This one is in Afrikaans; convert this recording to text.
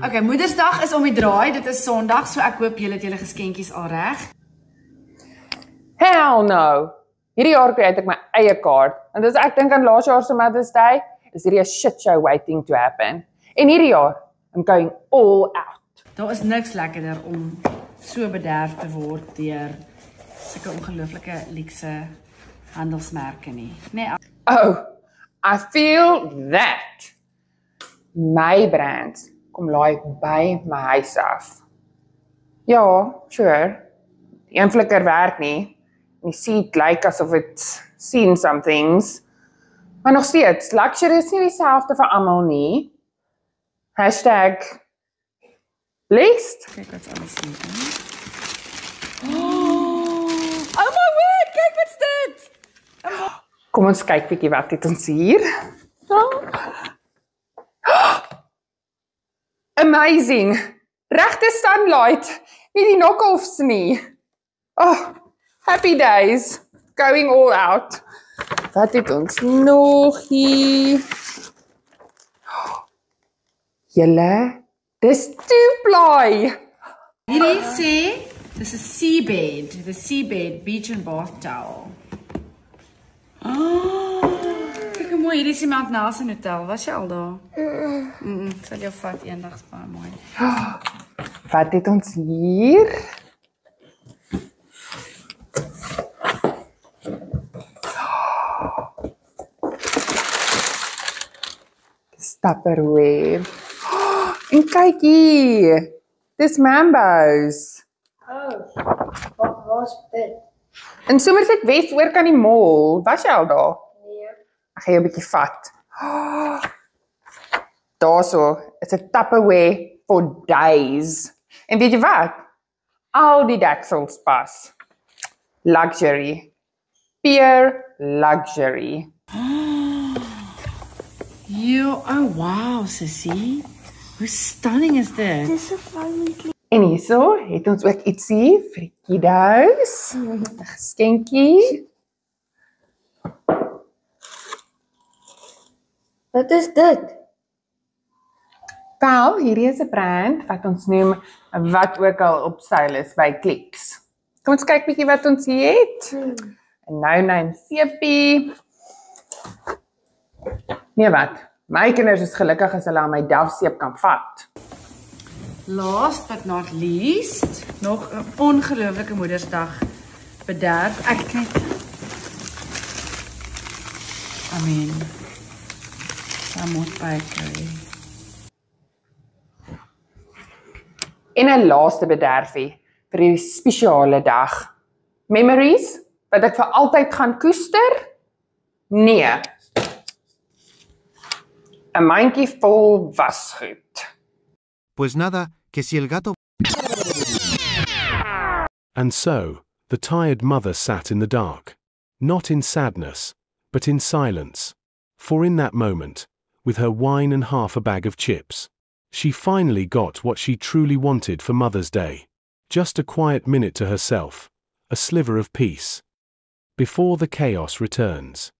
Okay, Moedersdag is om die draai. Dit is Sondag, so ek hoop julle het julle geskenkies al reg. Hell no! Hierdie jaar kry ek my eie kaart. En as ek dink aan laas jaar se Mother's Day, is hierdie 'n shit show waiting to happen. En hierdie jaar, I'm going all out. Daar is niks lekkerder om so bederf te word deur sulke ongelooflike luukse handelsmerke nie. Nee. Oh, I feel that. My brand kom laai by my huis af. Ja, sure. Die een flikker werk nie. Die seat lyk asof het seen some things. Maar nog steeds, luxury is nie dieselfde vir almal nie. #blessed. Kyk wat's alles hier. Oh my word, kyk wat's dit? Kom ons kyk bietjie wat het ons hier. Amazing! Regte sunlight, nie die knock-offs nie. Oh, happy days, going all out. Wat het ons nog hier? Julle, dis two-ply. Hierdie sê, dis 'n seabed, the seabed beach and bath towel. Kyk hoe mooi, hierdie is die Mount Nelson Hotel, was jy al daar? Sal jou vat eendag, baie mooi. Wat het ons hier? Tupperware. En kyk hier, dis Mambo's. Wat was dit? In Somerset West oor kan die mall. Was jy al daar? Nee. Ek gaan jou 'n bietjie vat. Daarso, is 'n Tupperware for days. En weet jy wat? Al die deksels pas. Luxury. Pure luxury. Oh wow, sissie. Hoe stunning is dit? Dis 'n family. En hierso het ons ook ietsie vir die kiddos. 'n geskenkie. Wat is dit? Wel, hierdie is 'n brand wat ons noem wat ook al op styl is by Clicks. Kom ons kyk bietjie wat ons hier het. 'n nou sepie. Nee wat? My kinders is gelukkig as hulle aan my Dove seep kan vat. Last but not least, nog 'n ongelooflike Moedersdag bederf. Ek kyk. I mean, daar moet by kry. En 'n laaste bederfie vir hierdie spesiale dag. Memories wat ek vir altyd gaan koester? Nee. 'n mandjie vol wasgoed. Pues nada, que si el gato... And so, the tired mother sat in the dark, not in sadness, but in silence. For in that moment, with her wine and half a bag of chips, she finally got what she truly wanted for Mother's Day. Just a quiet minute to herself, a sliver of peace, before the chaos returns.